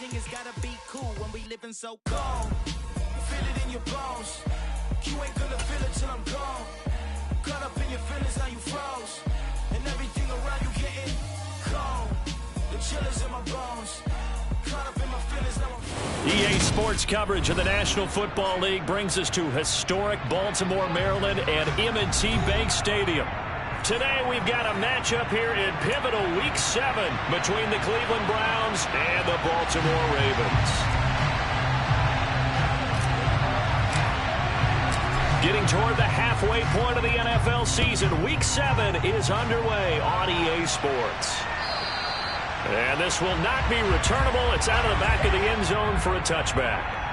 everything has gotta be cool when we living so cold. Feel it in your bones. You ain't gonna feel it till I'm gone. Caught up in your feelings, now you froze. And everything around you getting cold. The chillers in my bones. Caught up in my feelings, now I'm... EA Sports coverage of the National Football League brings us to historic Baltimore, Maryland and M&T Bank Stadium. Today we've got a matchup here in pivotal Week 7 between the Cleveland Browns and the Baltimore Ravens. Getting toward the halfway point of the NFL season, Week 7 is underway on EA Sports. And this will not be returnable. It's out of the back of the end zone for a touchback.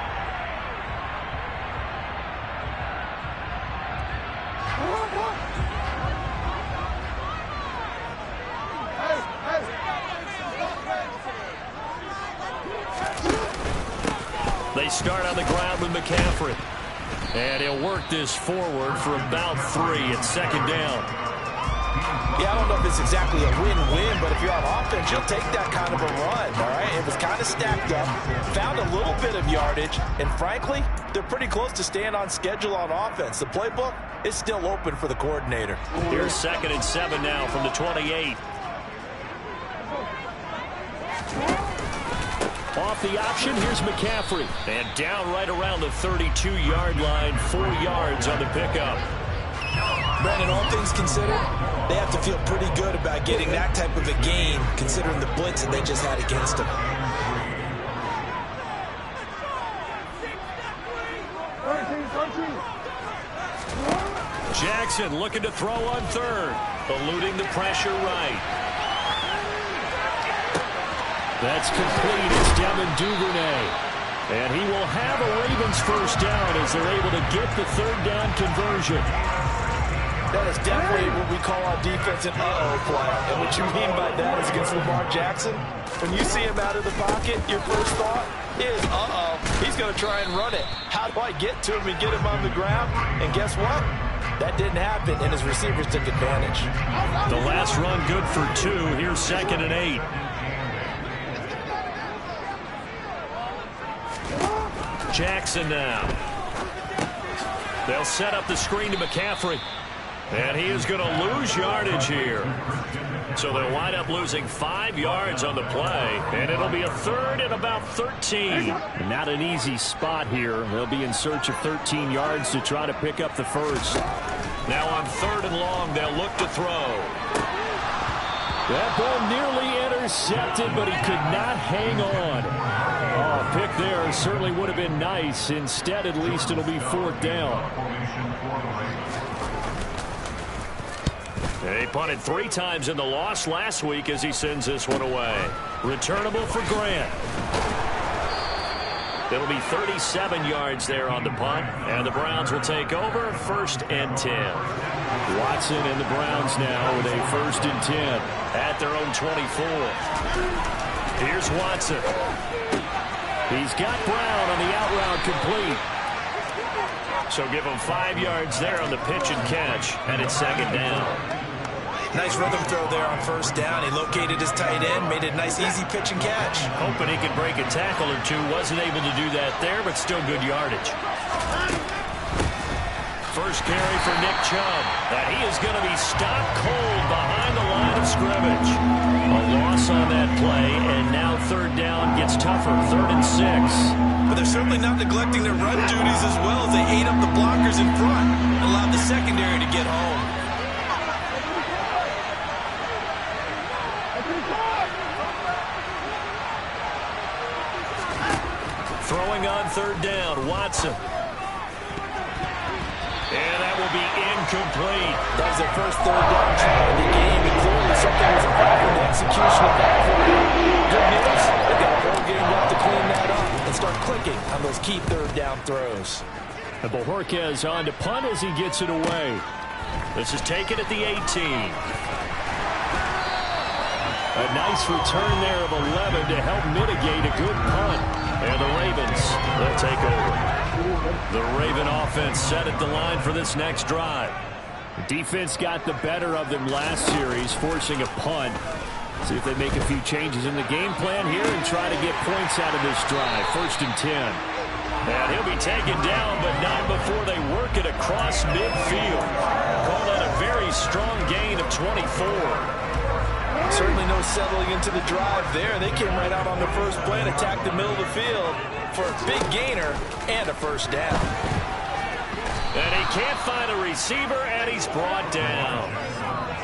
They start on the ground with McCaffrey. And he'll work this forward for about 3 at second down. Yeah, I don't know if it's exactly a win-win, but if you're on offense, you'll take that kind of a run, all right? It was kind of stacked up, found a little bit of yardage, and frankly, they're pretty close to staying on schedule on offense. The playbook is still open for the coordinator. Here's 2nd and 7 now from the 28. Off the option, here's McCaffrey. And down right around the 32-yard line, 4 yards on the pickup. Brandon, all things considered, they have to feel pretty good about getting that type of a gain, considering the blitz that they just had against them. Jackson looking to throw on 3rd, eluding the pressure right. That's complete. It's Devin Duvernay. And he will have a Ravens first down as they're able to get the 3rd down conversion. That is definitely what we call on defense an uh-oh play. And what you mean by that is against Lamar Jackson, when you see him out of the pocket, your first thought is, uh-oh, he's going to try and run it. How do I get to him and get him on the ground? And guess what? That didn't happen, and his receivers took advantage. The last run good for 2. Here's 2nd and 8. Jackson now. They'll set up the screen to McCaffrey. And he is going to lose yardage here. So they'll wind up losing 5 yards on the play. And it'll be a 3rd and about 13. Not an easy spot here. They'll be in search of 13 yards to try to pick up the first. Now on 3rd and long, they'll look to throw. That ball nearly intercepted, but he could not hang on. Oh, pick there certainly would have been nice. Instead, at least it'll be 4th down. He punted 3 times in the loss last week as he sends this one away. Returnable for Grant. It'll be 37 yards there on the punt, and the Browns will take over 1st and 10. Watson and the Browns now with a 1st and 10 at their own 24. Here's Watson. He's got Brown on the out route complete. So give him 5 yards there on the pitch and catch, and it's 2nd down. Nice rhythm throw there on 1st down. He located his tight end, made it a nice, easy pitch and catch. Hoping he could break a tackle or 2. Wasn't able to do that there, but still good yardage. First carry for Nick Chubb. And he is going to be stopped cold behind the line of scrimmage. A loss on that play, and now 3rd down gets tougher. 3rd and 6. But they're certainly not neglecting their run duties as well as they ate up the blockers in front and allowed the secondary to get home. Throwing on 3rd down, Watson. And that will be incomplete. That was their first 3rd down try of the game, and clearly something was off in the execution of that play. Good news, they've got a whole game left to clean that up and start clicking on those key 3rd down throws. And Bojorquez on to punt as he gets it away. This is taken at the 18. A nice return there of 11 to help mitigate a good punt. And the Ravens, they'll take over. The Raven offense set at the line for this next drive. The defense got the better of them last series, forcing a punt. See if they make a few changes in the game plan here and try to get points out of this drive. 1st and 10. And he'll be taken down, but not before they work it across midfield. Call that a very strong gain of 24. Certainly no settling into the drive there. They came right out on the first play and attacked the middle of the field for a big gainer and a first down. And he can't find a receiver, and he's brought down.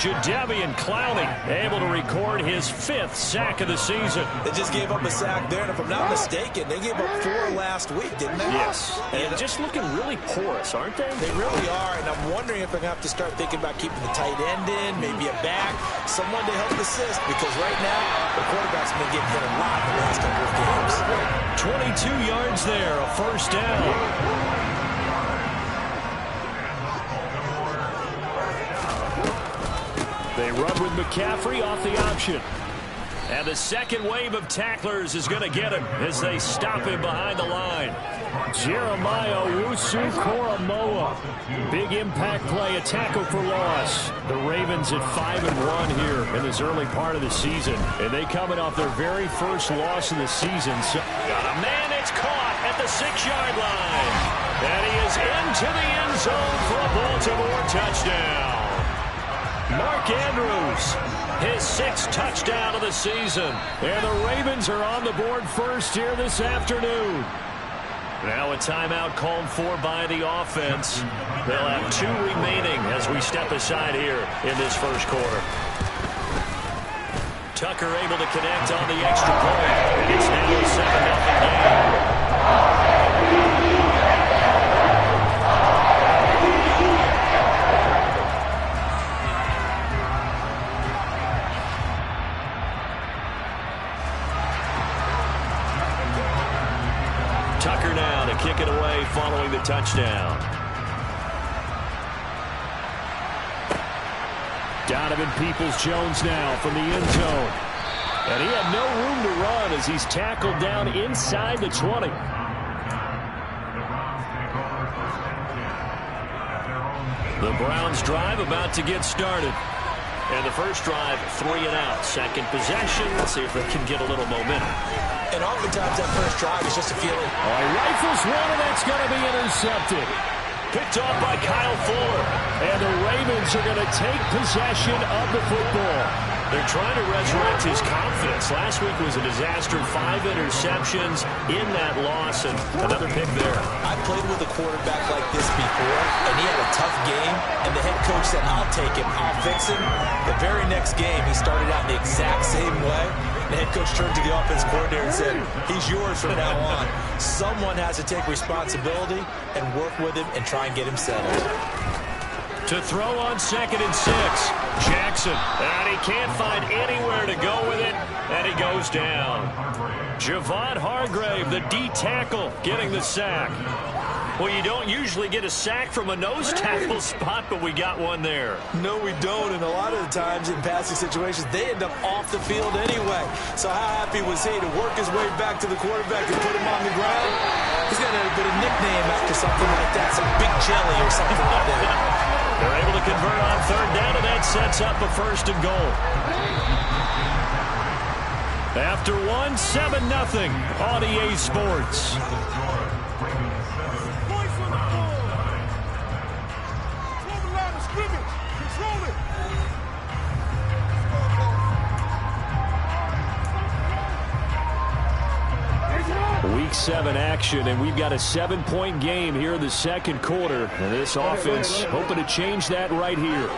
Jadeveon Clowney able to record his 5th sack of the season. They just gave up a sack there, and if I'm not mistaken, they gave up 4 last week, didn't they? Yes. And just looking really porous, aren't they? They really are, and I'm wondering if I'm going to have to start thinking about keeping the tight end in, maybe a back, someone to help assist, because right now, the quarterback's been getting hit a lot in the last couple of games. 22 yards there, a first down. They run with McCaffrey off the option. And the second wave of tacklers is going to get him as they stop him behind the line. Jeremiah Owusu-Koramoah. Big impact play, a tackle for loss. The Ravens at 5-1 here in this early part of the season. And they coming off their very first loss of the season. So got a man that's caught at the 6-yard line. And he is into the end zone for a Baltimore touchdown. Mark Andrews, his 6th touchdown of the season. And the Ravens are on the board first here this afternoon. Now a timeout called for by the offense. They'll have 2 remaining as we step aside here in this first quarter. Tucker able to connect on the extra point. And it's now a 7-0 game. Tucker now to kick it away following the touchdown. Donovan Peoples-Jones now from the end zone. And he had no room to run as he's tackled down inside the 20. The Browns drive about to get started. And the first drive, 3 and out. Second possession. Let's see if they can get a little momentum. And oftentimes that first drive is just a feeling. Oh, he rifles one, and that's going to be intercepted. Picked off by Kyle Fuller. And the Ravens are going to take possession of the football. They're trying to resurrect his confidence. Last week was a disaster. 5 interceptions in that loss, and another pick there. I played with a quarterback like this before, and he had a tough game, and the head coach said, I'll take him, I'll fix him. The very next game, he started out the exact same way. The head coach turned to the offense coordinator and said, he's yours from now on. Someone has to take responsibility and work with him and try and get him settled. To throw on 2nd and 6. Jackson, and he can't find anywhere to go with it, and he goes down. Javon Hargrave, the D tackle, getting the sack. Well, you don't usually get a sack from a nose tackle spot, but we got one there. No, we don't, and a lot of the times in passing situations, they end up off the field anyway. So how happy was he to work his way back to the quarterback and put him on the ground? He's got a bit of nickname after something like that, some Big Jelly or something like that. They're able to convert on 3rd down, and that sets up a 1st and goal. After 1, 7-0 on EA Sports. Week 7 action, and we've got a 7-point game here in the second quarter. And this offense hoping to change that right here.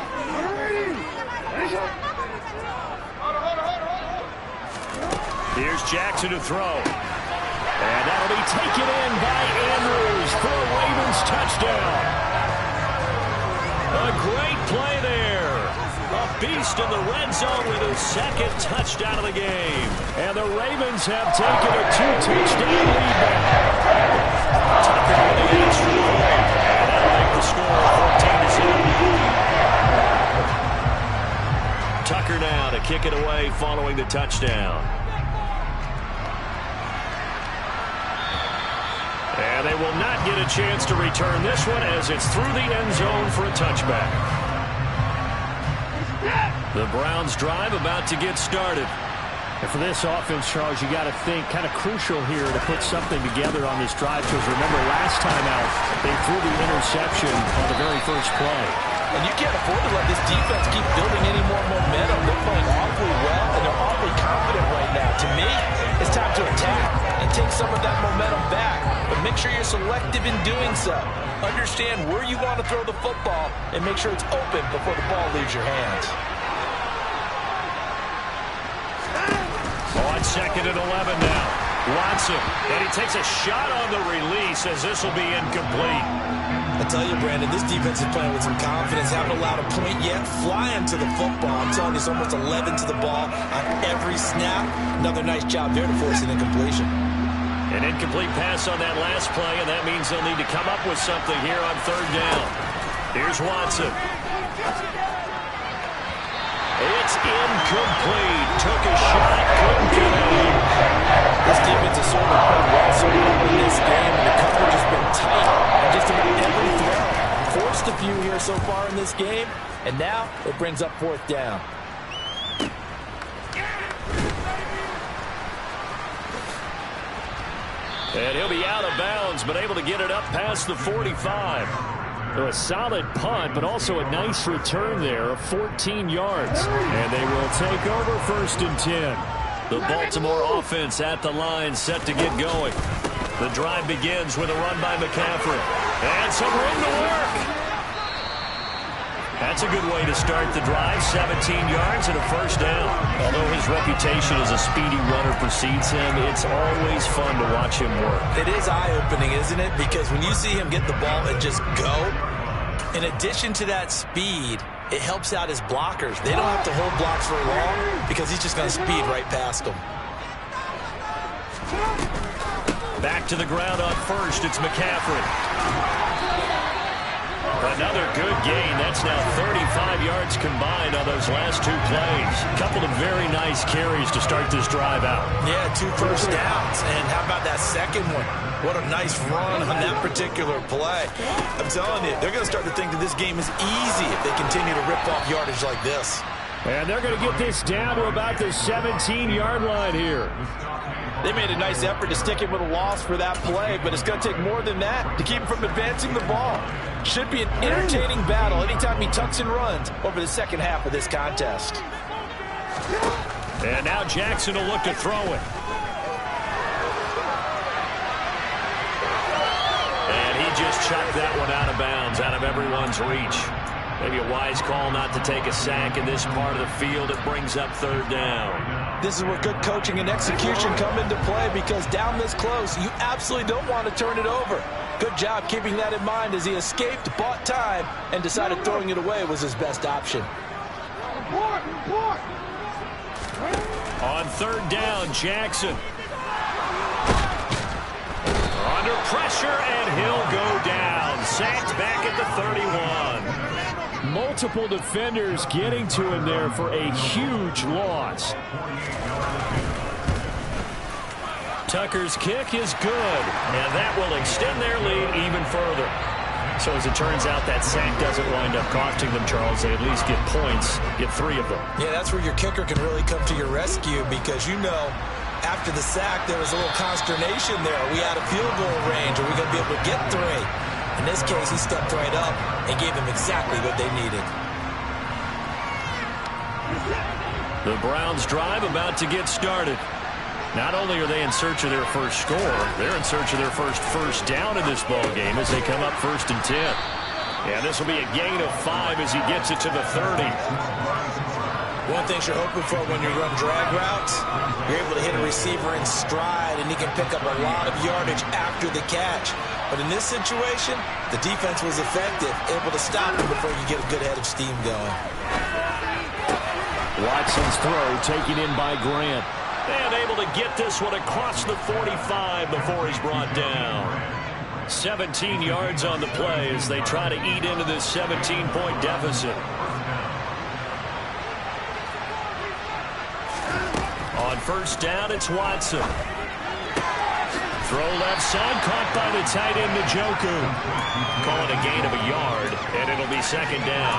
Here's Jackson to throw. And that'll be taken in by Andrews for a Ravens touchdown. A great play there. A beast in the red zone with his 2nd touchdown of the game. And the Ravens have taken a 2-touchdown lead back. Tucker with the extra point. And that'll make the score 14-7. Tucker now to kick it away following the touchdown. And they will not get a chance to return this one as it's through the end zone for a touchback. The Browns drive about to get started. And for this offense, Charles, you got to think kind of crucial here to put something together on this drive. Because remember, last time out, they threw the interception on the very first play. And you can't afford to let this defense keep building any more momentum. They're playing awfully well, and they're awfully confident right now. To me, it's time to attack and take some of that momentum back. But make sure you're selective in doing so. Understand where you want to throw the football and make sure it's open before the ball leaves your hands. On 2nd and 11 now. Watson, and he takes a shot on the release as this will be incomplete. I tell you, Brandon, this defense is playing with some confidence. Haven't allowed a point yet. Flying to the football. I'm telling you, it's almost 11 to the ball on every snap. Another nice job there to force an incompletion. An incomplete pass on that last play, and that means they'll need to come up with something here on 3rd down. Here's Watson. It's incomplete. Took a shot, couldn't get it. This defense has sort of played well so far in this game, and the coverage has been tight on just about every throw. Forced a few here so far in this game, and now it brings up 4th down. And he'll be out of bounds, but able to get it up past the 45. So a solid punt, but also a nice return there of 14 yards. And they will take over 1st and 10. The Baltimore offense at the line, set to get going. The drive begins with a run by McCaffrey. And some room to work. That's a good way to start the drive. 17 yards and a 1st down. Although his reputation as a speedy runner precedes him, it's always fun to watch him work. It is eye-opening, isn't it? Because when you see him get the ball and just go, in addition to that speed, it helps out his blockers. They don't have to hold blocks for long because he's just going to speed right past them. Back to the ground on 1st. It's McCaffrey. Another good gain. That's now 35 yards combined on those last 2 plays. A couple of very nice carries to start this drive out. Yeah, 2 first downs. And how about that second one? What a nice run on that particular play. I'm telling you, they're going to start to think that this game is easy if they continue to rip off yardage like this. And they're going to get this down to about the 17-yard line here. They made a nice effort to stick him with a loss for that play, but it's going to take more than that to keep him from advancing the ball. Should be an entertaining battle anytime he tucks and runs over the second half of this contest. And now Jackson will look to throw it. And he just chucked that one out of bounds, out of everyone's reach. Maybe a wise call not to take a sack in this part of the field. It brings up 3rd down. This is where good coaching and execution come into play, because down this close, you absolutely don't want to turn it over. Good job keeping that in mind as he escaped, bought time, and decided throwing it away was his best option. On 3rd down, Jackson. Under pressure, and he'll go down. Sacked back at the 31. Multiple defenders getting to him there for a huge loss. Tucker's kick is good, and that will extend their lead even further. So as it turns out, that sack doesn't wind up costing them, Charles. They at least get points, get 3 of them. Yeah, that's where your kicker can really come to your rescue, because you know after the sack there was a little consternation there. Are we out of field goal range? Are we going to be able to get 3? In this case, he stepped right up and gave them exactly what they needed. The Browns drive about to get started. Not only are they in search of their first score, they're in search of their first down in this ball game as they come up 1st and 10. And this will be a gain of 5 as he gets it to the 30. One thing you're hoping for when you run drag routes, you're able to hit a receiver in stride, and he can pick up a lot of yardage after the catch. But in this situation, the defense was effective, able to stop him before you get a good head of steam going. Watson's throw taken in by Grant. And able to get this one across the 45 before he's brought down. 17 yards on the play as they try to eat into this 17-point deficit. On 1st down, it's Watson. Throw left side, caught by the tight end, Njoku. Call it a gain of a yard, and it'll be second down.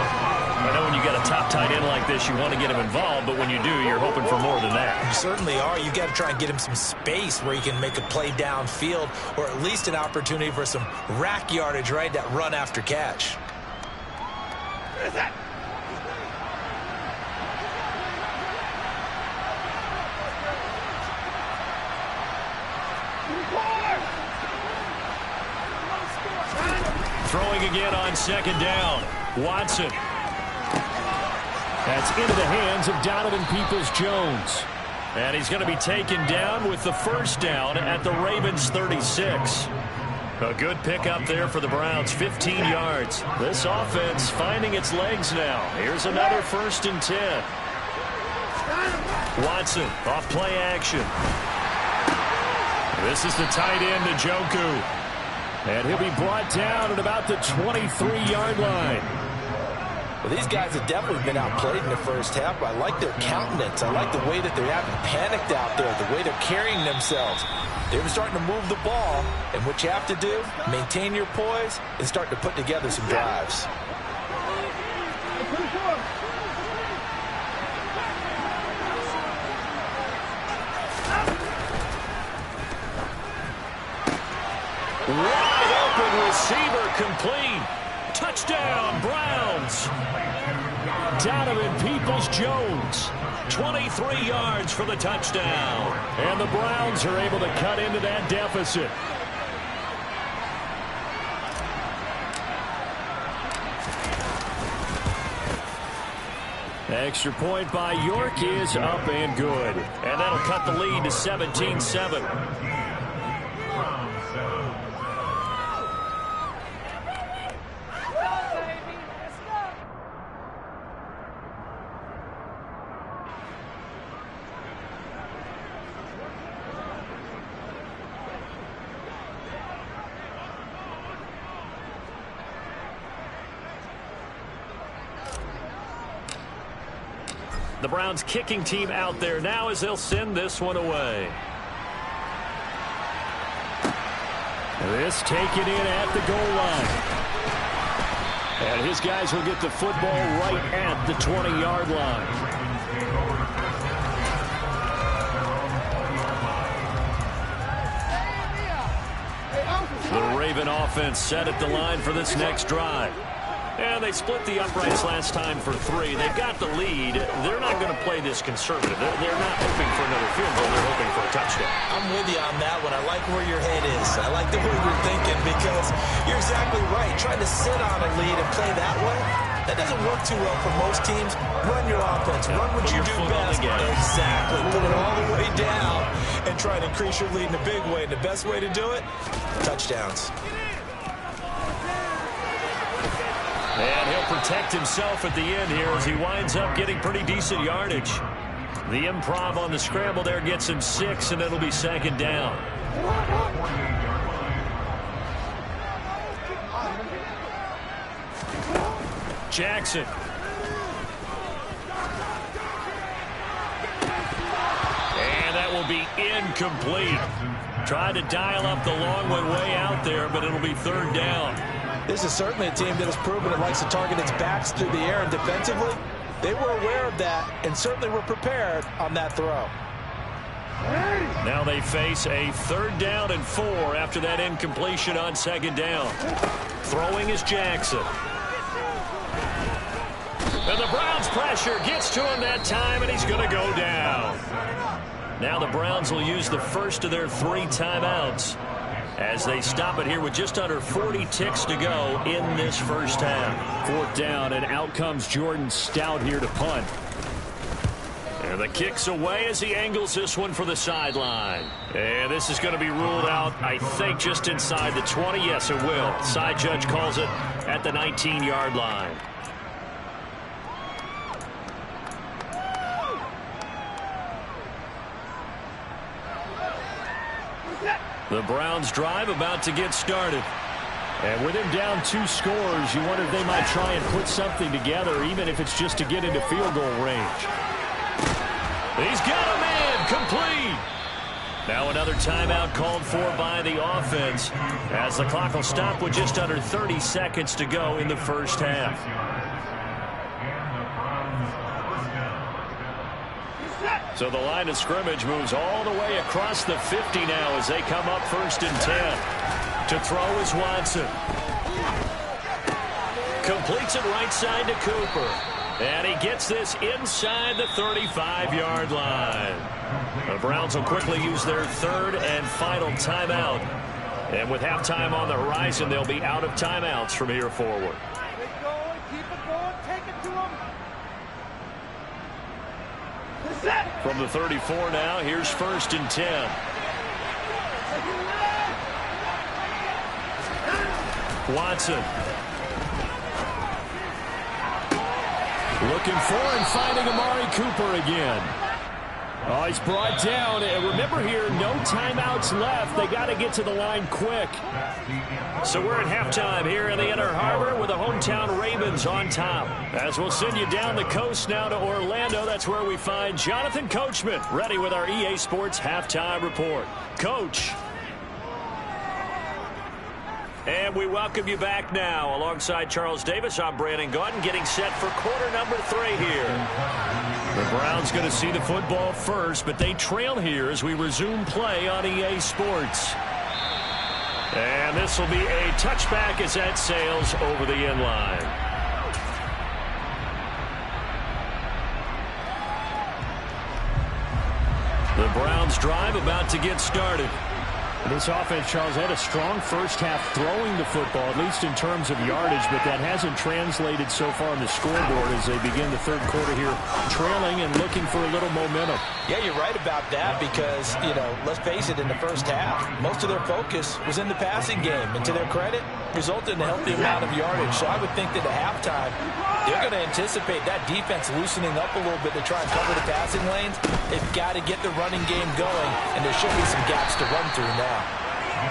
I know when you got a top tight end like this, you want to get him involved, but when you do, you're hoping for more than that. You certainly are. You got to try and get him some space where he can make a play downfield, or at least an opportunity for some rack yardage, right? That run after catch. Throwing again on second down. Watson. That's into the hands of Donovan Peoples-Jones. And he's going to be taken down with the first down at the Ravens' 36. A good pickup there for the Browns, 15 yards. This offense finding its legs now. Here's another 1st and 10. Watson off play action. This is the tight end, Njoku. And he'll be brought down at about the 23-yard line. Well, these guys have definitely been outplayed in the first half, but I like their countenance. I like the way that they haven't panicked out there, the way they're carrying themselves. They're starting to move the ball, and what you have to do, maintain your poise and start to put together some drives. Wide open receiver complete. Touchdown, Browns. Donovan Peoples-Jones, 23 yards for the touchdown. And the Browns are able to cut into that deficit. Extra point by York is up and good. And that'll cut the lead to 17-7. The Browns kicking team out there now as they'll send this one away. This taken in at the goal line. And his guys will get the football right at the 20-yard line. The Raven offense set at the line for this next drive. And they split the uprights last time for 3. They've got the lead. They're not going to play this conservative. They're not hoping for another field goal. They're hoping for a touchdown. I'm with you on that one. I like where your head is. I like the way you're thinking because you're exactly right. Trying to sit on a lead and play that way, that doesn't work too well for most teams. Run your offense. Run what you do best. Exactly. Put it all the way down and try to increase your lead in a big way. And the best way to do it, touchdowns. And he'll protect himself at the end here as he winds up getting pretty decent yardage. The improv on the scramble there gets him 6, and it'll be second down. Jackson. And that will be incomplete. Tried to dial up the long one way out there, but it'll be third down. This is certainly a team that has proven it likes to target its backs through the air, and defensively, they were aware of that and certainly were prepared on that throw. Now they face a 3rd down and 4 after that incompletion on second down. Throwing is Jackson. And the Browns pressure gets to him that time, and he's going to go down. Now the Browns will use the first of their 3 timeouts as they stop it here with just under 40 ticks to go in this first half. 4th down, and out comes Jordan Stout here to punt. And the kick's away as he angles this one for the sideline. And this is going to be ruled out, I think, just inside the 20. Yes, it will. Side judge calls it at the 19-yard line. The Browns drive about to get started. And with him down 2 scores, you wonder if they might try and put something together, even if it's just to get into field goal range. He's got a man complete. Now another timeout called for by the offense as the clock will stop with just under 30 seconds to go in the first half. So the line of scrimmage moves all the way across the 50 now as they come up 1st and 10. To throw is Watson. Completes it right side to Cooper. And he gets this inside the 35-yard line. The Browns will quickly use their 3rd and final timeout. And with halftime on the horizon, they'll be out of timeouts from here forward. From the 34 now, here's 1st and 10. Watson. Looking for and finding Amari Cooper again. Oh, he's brought down. And remember here, no timeouts left. They got to get to the line quick. So we're at halftime here in the Inner Harbor with the hometown Ravens on top. As we'll send you down the coast now to Orlando, that's where we find Jonathan Coachman ready with our EA Sports Halftime Report. Coach. And we welcome you back now. Alongside Charles Davis, I'm Brandon Gaudin, getting set for quarter number 3 here. The Browns going to see the football first, but they trail here as we resume play on EA Sports. And this will be a touchback as that sails over the end line. The Browns drive about to get started. This offense, Charles, had a strong first half throwing the football, at least in terms of yardage, but that hasn't translated so far on the scoreboard as they begin the third quarter here, trailing and looking for a little momentum. Yeah, you're right about that because, let's face it, in the first half, most of their focus was in the passing game. And to their credit, resulted in a healthy amount of yardage. So I would think that at halftime, they're going to anticipate that defense loosening up a little bit to try and cover the passing lanes. They've got to get the running game going, and there should be some gaps to run through now.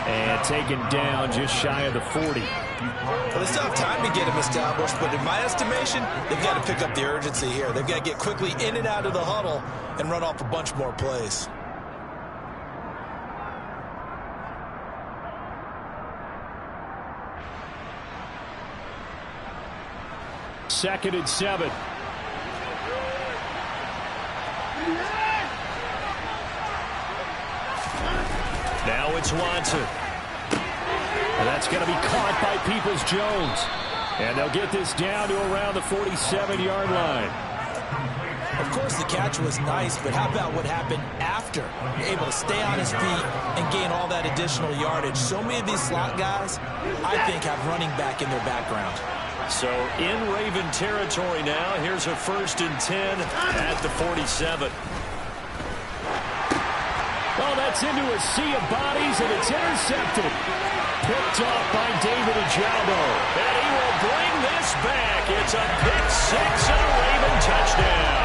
And taken down just shy of the 40. Well, they still have time to get him established, but in my estimation, they've got to pick up the urgency here. They've got to get quickly in and out of the huddle and run off a bunch more plays. Second and 7. Now it's Watson. And that's going to be caught by Peoples-Jones. And they'll get this down to around the 47-yard line. Of course, the catch was nice, but how about what happened after? You're able to stay on his feet and gain all that additional yardage. So many of these slot guys, I think, have running back in their background. So in Raven territory now. Here's a 1st and 10 at the 47. Oh, that's into a sea of bodies, and it's intercepted. Picked off by David Ojabo. And he will bring this back. It's a pick 6 and a Raven touchdown.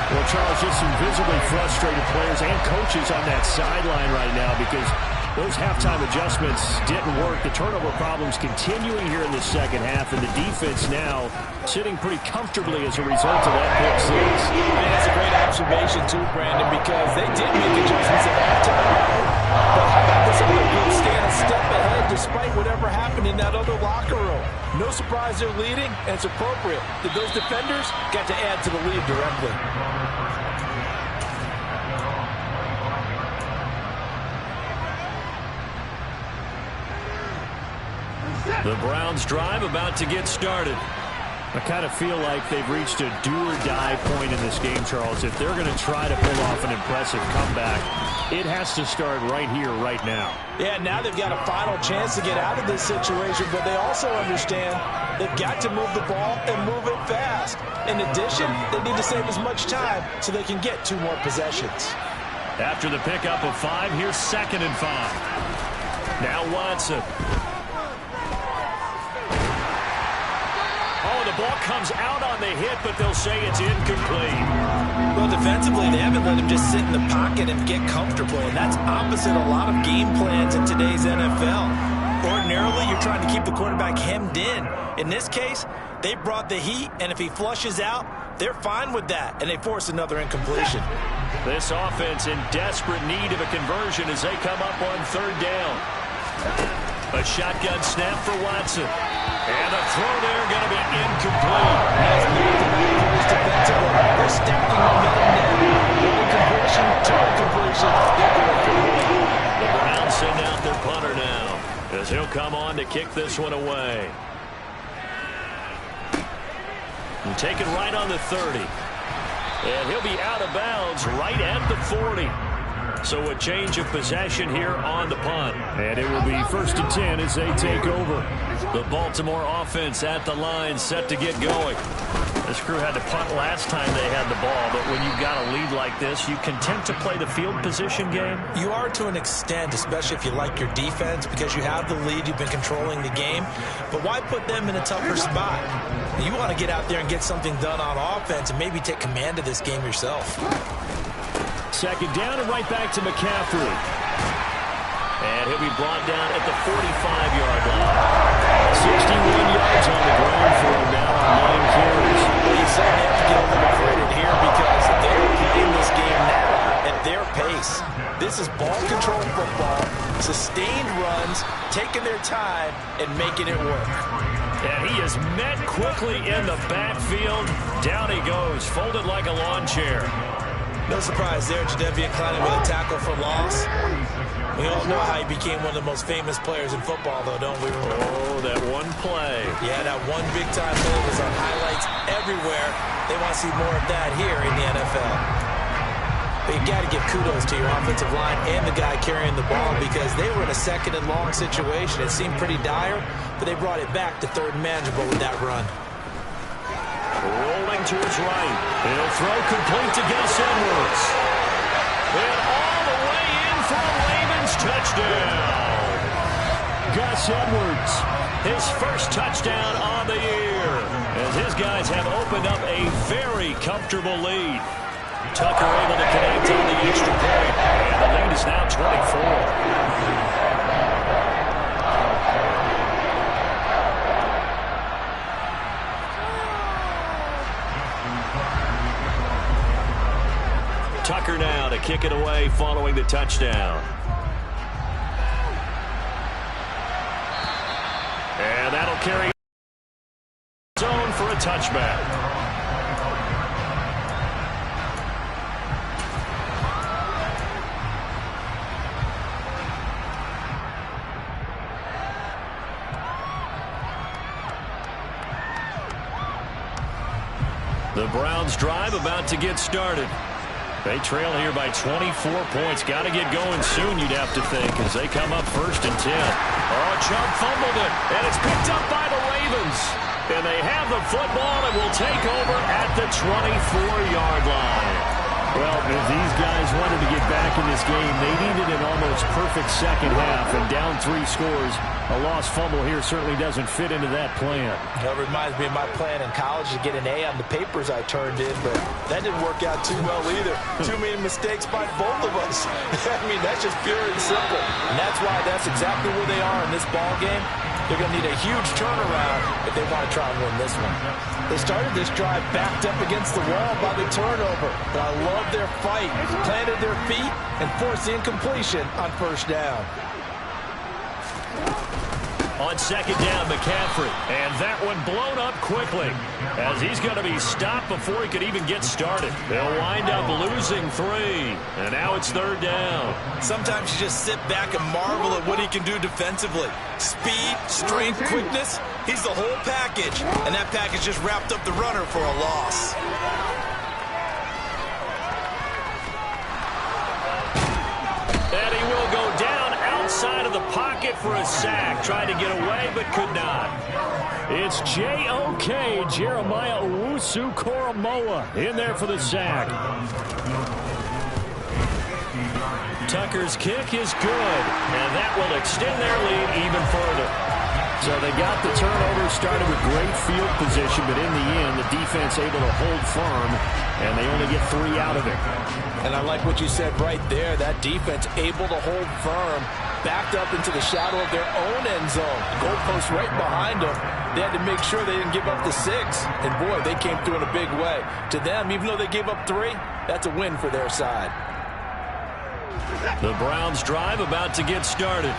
Well, Charles, just some visibly frustrated players and coaches on that sideline right now because those halftime adjustments didn't work. The turnover problems continuing here in the second half, and the defense now sitting pretty comfortably as a result of that pick 6. That's a great observation, too, Brandon, because they did make adjustments at halftime. But how about this other group staying a step ahead despite whatever happened in that other locker room? No surprise they're leading, and it's appropriate that those defenders got to add to the lead directly. The Browns drive about to get started. I kind of feel like they've reached a do-or-die point in this game, Charles. If they're going to try to pull off an impressive comeback, it has to start right here, right now. Yeah, now they've got a final chance to get out of this situation, but they also understand they've got to move the ball and move it fast. In addition, they need to save as much time so they can get 2 more possessions. After the pickup of 5, here's 2nd and 5. Now Watson. Oh, the ball comes out on the hit, but they'll say it's incomplete. Well, defensively, they haven't let him just sit in the pocket and get comfortable, and that's opposite a lot of game plans in today's NFL. Ordinarily, you're trying to keep the quarterback hemmed in. In this case, they brought the heat, and if he flushes out, they're fine with that, and they force another incompletion. This offense in desperate need of a conversion as they come up on third down. A shotgun snap for Watson. And a throw there going to be incomplete. They're stacking momentum now. Incompletion to incompletion. The Browns send out their punter now as he'll come on to kick this one away. And take it right on the 30. And he'll be out of bounds right at the 40. So a change of possession here on the punt. And it will be 1st and 10 as they take over. The Baltimore offense at the line set to get going. This crew had to punt last time they had the ball, but when you've got a lead like this, you content to play the field position game? You are to an extent, especially if you like your defense, because you have the lead, you've been controlling the game. But why put them in a tougher spot? You want to get out there and get something done on offense and maybe take command of this game yourself. Second down and right back to McCaffrey. And he'll be brought down at the 45-yard line. 61 yards on the ground for him now on 9 carries. Well, you said they have to give them credit here because they're playing this game now at their pace. This is ball control football, sustained runs, taking their time, and making it work. And he is met quickly in the backfield. Down he goes, folded like a lawn chair. No surprise there, Jadeveon Clowney with a tackle for loss. We all know how he became one of the most famous players in football, though, don't we? Oh, that one play. Yeah, that one big-time play was on highlights everywhere. They want to see more of that here in the NFL. But you got to give kudos to your offensive line and the guy carrying the ball because they were in a second and long situation. It seemed pretty dire, but they brought it back to third and manageable with that run. Rolling to his right. He'll throw complete to Gus Edwards. And all the way in for a Ravens touchdown. Gus Edwards. His first touchdown on the year. As his guys have opened up a very comfortable lead. Tucker able to connect on the extra point. And the lead is now 24. Tucker now to kick it away following the touchdown. And that'll carry zone for a touchback. The Browns drive about to get started. They trail here by 24 points. Got to get going soon, you'd have to think, as they come up 1st and 10. Oh, Chubb fumbled it, and it's picked up by the Ravens. And they have the football and will take over at the 24-yard line. Well, if these guys wanted to get back in this game, they needed an almost perfect second half. And down 3 scores, a lost fumble here certainly doesn't fit into that plan. That reminds me of my plan in college to get an A on the papers I turned in, but that didn't work out too well either. Too many mistakes by both of us. I mean, that's just pure and simple. And that's why that's exactly where they are in this ball game. They're going to need a huge turnaround if they want to try and win this one. They started this drive backed up against the wall by the turnover, but I love their fight, planted their feet, and forced the incompletion on 1st down. On 2nd down, McCaffrey. And that one blown up quickly as he's going to be stopped before he could even get started. They'll wind up losing 3. And now it's 3rd down. Sometimes you just sit back and marvel at what he can do defensively. Speed, strength, quickness. He's the whole package. And that package just wrapped up the runner for a loss. And he will go down outside of the pocket for a sack. Tried to get away, but could not. It's J.O.K. Jeremiah Owusu-Koramoah in there for the sack. Tucker's kick is good, and that will extend their lead even further. So they got the turnover, started with great field position, but in the end, the defense able to hold firm, and they only get 3 out of it. And I like what you said right there. That defense able to hold firm, backed up into the shadow of their own end zone. Goalpost right behind them. They had to make sure they didn't give up the 6. And, boy, they came through in a big way. To them, even though they gave up 3, that's a win for their side. The Browns drive about to get started.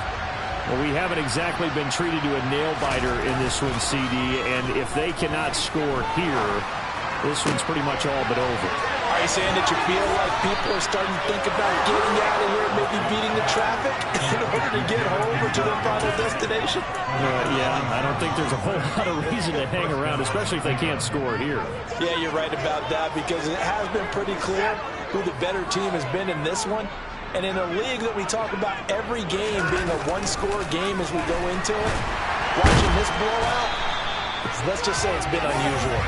Well, we haven't exactly been treated to a nail-biter in this one, CD, and if they cannot score here, this one's pretty much all but over. Are you saying that you feel like people are starting to think about getting out of here, maybe beating the traffic in order to get home or to their final destination? Yeah, I don't think there's a whole lot of reason to hang around, especially if they can't score here. Yeah, you're right about that, because it has been pretty clear who the better team has been in this one. And in a league that we talk about every game being a one-score game as we go into it, watching this blowout, let's just say it's been unusual.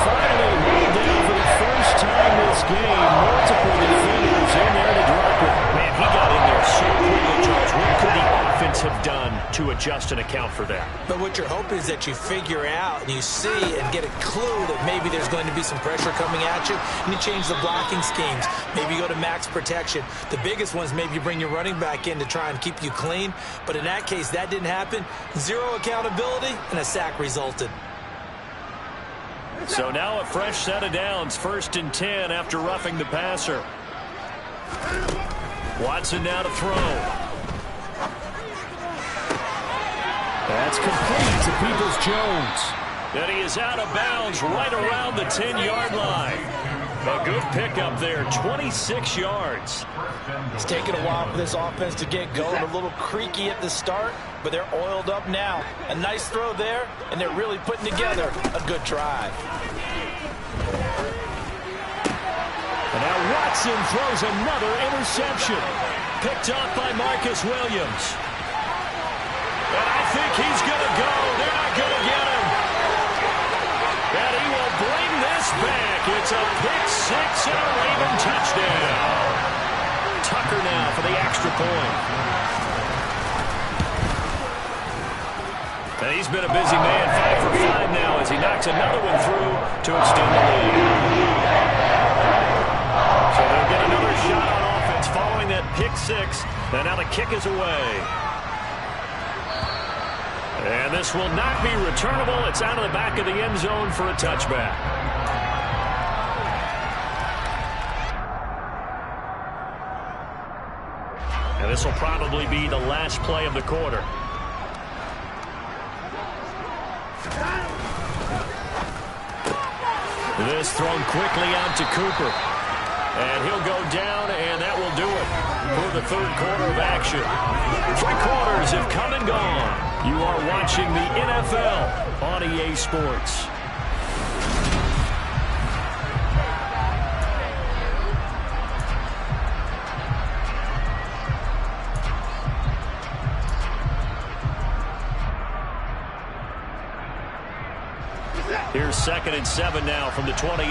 Finally, rolled down for the first time this game. Multiple defenders in there to drop it. Man, he got in there so quickly, Charles. What could the offense have done to adjust and account for that? But what you're hoping is that you figure out and you see and get a clue that maybe there's going to be some pressure coming at you, and you change the blocking schemes. Maybe you go to max protection. The biggest ones, maybe you bring your running back in to try and keep you clean. But in that case, that didn't happen. 0 accountability, and a sack resulted. So now a fresh set of downs, 1st and 10 after roughing the passer. Watson now to throw. That's complete to Peoples-Jones. And he is out of bounds right around the 10-yard line. A good pickup there, 26 yards. It's taken a while for this offense to get going. A little creaky at the start, but they're oiled up now. A nice throw there, and they're really putting together a good drive. And now Watson throws another interception. Picked off by Marcus Williams. And I think he's going to go. They're not going to get him. And he will bring this back. It's a pick-6 and a Raven touchdown. Tucker now for the extra point. And he's been a busy man, 5 for 5 now as he knocks another one through to extend the lead. So they'll get another shot on offense following that pick-6. And now the kick is away. And this will not be returnable. It's out of the back of the end zone for a touchback. And this will probably be the last play of the quarter. This thrown quickly out to Cooper. And he'll go down, and that will do it for the 3rd quarter of action. 3 quarters have come and gone. You are watching the NFL on EA Sports. Here's 2nd and 7 now from the 28.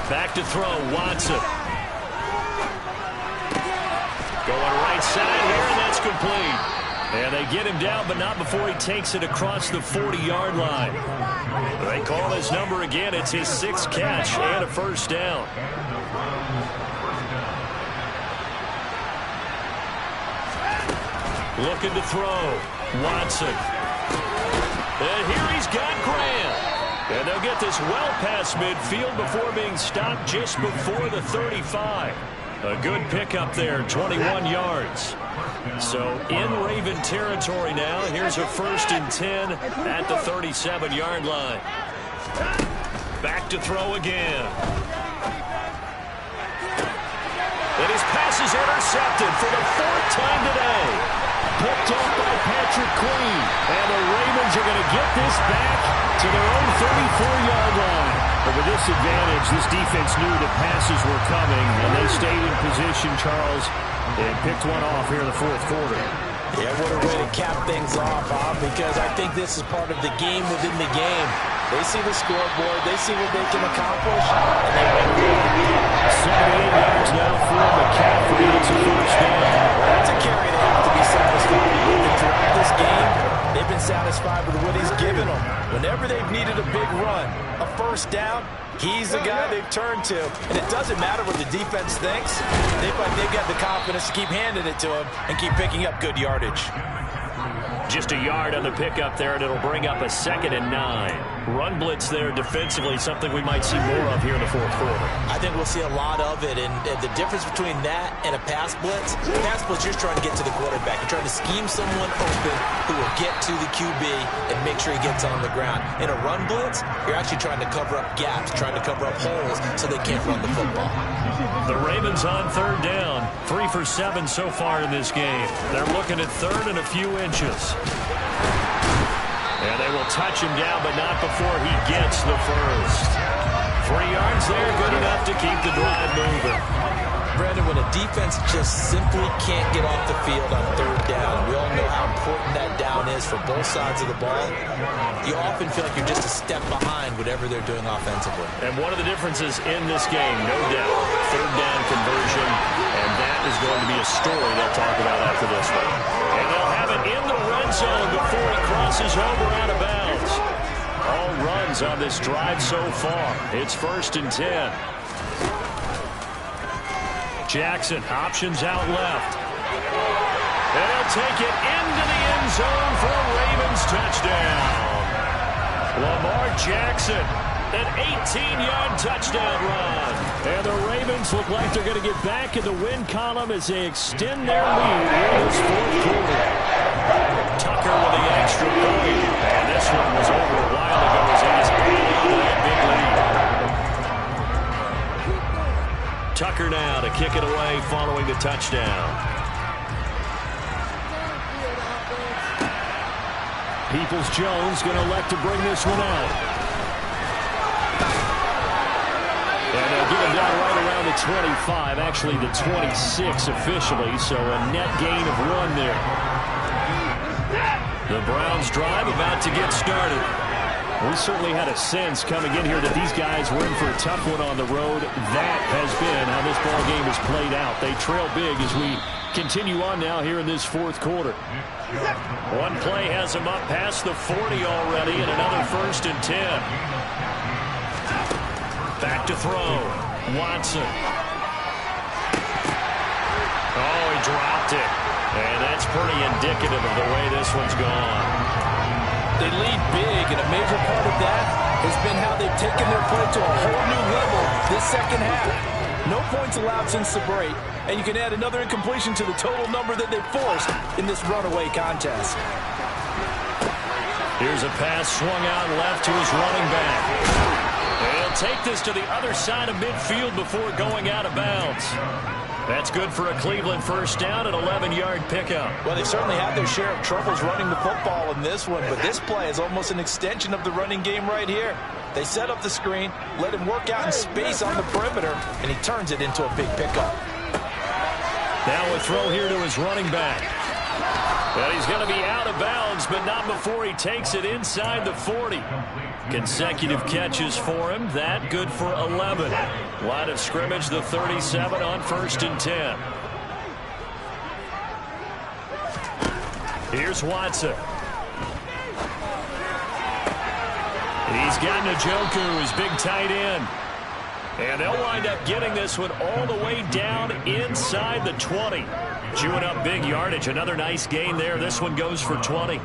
Back to throw, Watson. Going right side here, and that's complete. And they get him down, but not before he takes it across the 40-yard line. They call his number again. It's his 6th catch and a first down. Looking to throw, Watson. And here he's got Grant. And they'll get this well past midfield before being stopped just before the 35. A good pickup there, 21 yards. So in Raven territory now. Here's a 1st and 10 at the 37-yard line. Back to throw again. And his pass is intercepted for the 4th time today. Picked off by Patrick Queen. And the Ravens are going to get this back to their own 34-yard line. But with this advantage, this defense knew that passes were coming, and they stayed in position, Charles, and picked one off here in the 4th quarter. Yeah, what a way to cap things off, Bob, because I think this is part of the game within the game. They see the scoreboard, they see what they can accomplish, and they win the game. 78 yards now for McCaffrey. It's a first down. That's a carry they have to be first down, he's the guy they've turned to. And it doesn't matter what the defense thinks. They've got the confidence to keep handing it to him and keep picking up good yardage. Just a yard on the pickup there, and it'll bring up a 2nd and 9. Run blitz there defensively, something we might see more of here in the fourth quarter. I think we'll see a lot of it, and the difference between that and a pass blitz, you're trying to get to the quarterback. You're trying to scheme someone open who will get to the QB and make sure he gets on the ground. In a run blitz, you're actually trying to cover up gaps, trying to cover up holes so they can't run the football. The Ravens on 3rd down. 3 for 7 so far in this game. They're looking at 3rd and a few inches. And they will touch him down, but not before he gets the first. 3 yards there, good enough to keep the drive moving. Brandon, when a defense just simply can't get off the field on 3rd down, we all know how important that down is for both sides of the ball. You often feel like you're just a step behind whatever they're doing offensively. And one of the differences in this game, no doubt, 3rd down conversion, and that is going to be a story they'll talk about after this one. And they'll have it in the red zone before he crosses over out of bounds. All runs on this drive so far. It's 1st and 10. Jackson, options out left. And he'll take it into the end zone for a Ravens touchdown. Lamar Jackson, an 18-yard touchdown run. And the Ravens look like they're going to get back in the win column as they extend their lead in this fourth quarter. Tucker with the extra point. And this one was over a while ago as he just added on to that big lead. Tucker now to kick it away following the touchdown. Peoples-Jones going to elect to bring this one out. And they'll get him down right around the 25, actually the 26 officially, so a net gain of 1 there. The Browns drive about to get started. We certainly had a sense coming in here that these guys were in for a tough one on the road. That has been how this ball game has played out. They trail big as we continue on now here in this fourth quarter. One play has them up past the 40 already, and another 1st and 10. Back to throw. Watson. Oh, he dropped it. And that's pretty indicative of the way this one's gone. They lead big, and a major part of that has been how they've taken their play to a whole new level this second half. No points allowed since the break, and you can add another incompletion to the total number that they've forced in this runaway contest. Here's a pass swung out left to his running back. And he'll take this to the other side of midfield before going out of bounds. That's good for a Cleveland first down, an 11-yard pickup. Well, they certainly had their share of troubles running the football in this one, but this play is almost an extension of the running game right here. They set up the screen, let him work out in space on the perimeter, and he turns it into a big pickup. Now a throw here to his running back. And he's going to be out of bounds, but not before he takes it inside the 40. Consecutive catches for him. That good for 11. Line of scrimmage, the 37 on 1st and 10. Here's Watson. He's got Njoku, his big tight end. And they'll wind up getting this one all the way down inside the 20. Chewing up big yardage. Another nice gain there. This one goes for 20.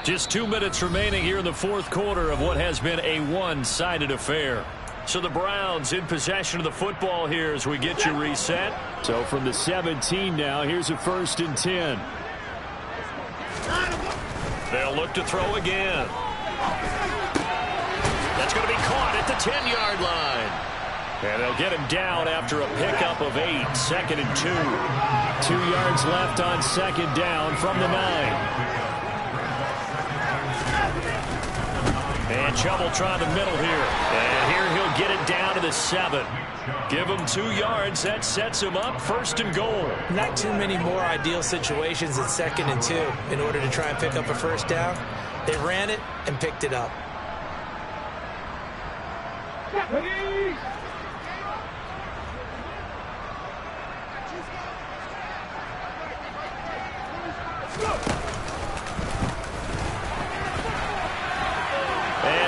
Just 2 minutes remaining here in the fourth quarter of what has been a one-sided affair. So the Browns in possession of the football here as we get you reset. So from the 17 now, here's a 1st and 10. They'll look to throw again. That's going to be caught at the 10-yard line. And they'll get him down after a pickup of 8, 2nd and 2. 2 yards left on 2nd down from the 9. And Chubbletron the middle here. And here he'll get it down to the 7. Give him 2 yards. That sets him up 1st and goal. Not too many more ideal situations at 2nd and 2 in order to try and pick up a first down. They ran it and picked it up.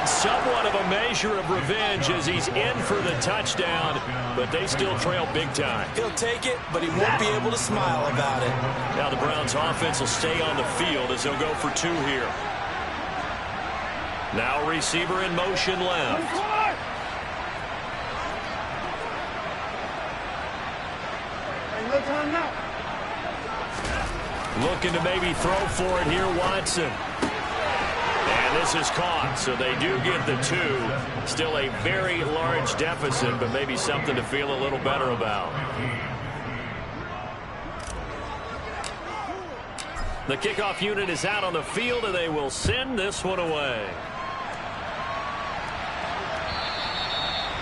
And somewhat of a measure of revenge as he's in for the touchdown, but they still trail big time. He'll take it, but he won't be able to smile about it. Now the Browns offense will stay on the field as they'll go for 2 here. Now receiver in motion left. Looking to maybe throw for it here, Watson. And this is caught, so they do get the 2. Still a very large deficit, but maybe something to feel a little better about. The kickoff unit is out on the field, and they will send this one away.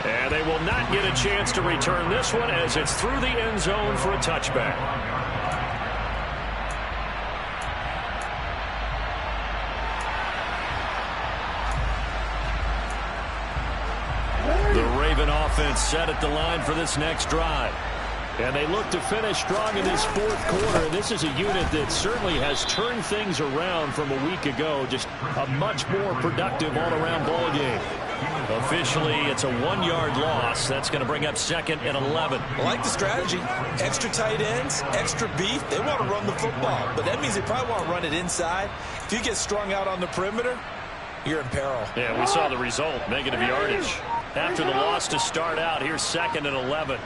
And they will not get a chance to return this one as it's through the end zone for a touchback. The Raven offense set at the line for this next drive. And they look to finish strong in this 4th quarter. This is a unit that certainly has turned things around from a week ago. Just a much more productive all-around ball game. Officially, it's a 1-yard loss. That's going to bring up 2nd and 11. I like the strategy. Extra tight ends, extra beef. They want to run the football, but that means they probably want to run it inside. If you get strung out on the perimeter, you're in peril. Yeah, we saw the result, negative yardage. After the loss to start out, here's 2nd and 11.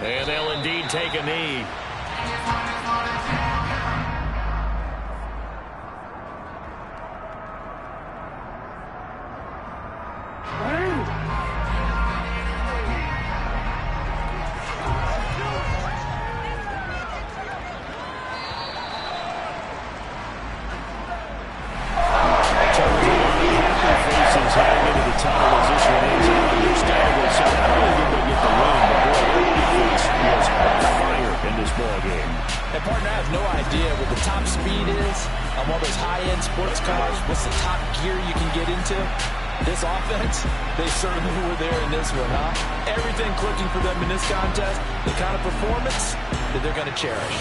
And they'll indeed take a knee. This offense, they certainly were there in this one, huh? Everything clicking for them in this contest, the kind of performance that they're going to cherish.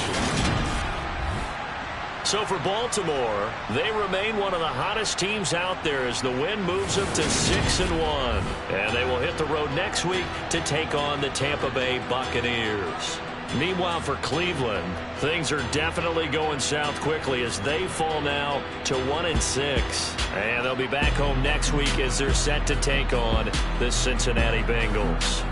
So for Baltimore, they remain one of the hottest teams out there as the win moves them to 6-1. And they will hit the road next week to take on the Tampa Bay Buccaneers. Meanwhile, for Cleveland, things are definitely going south quickly as they fall now to 1-6. And they'll be back home next week as they're set to take on the Cincinnati Bengals.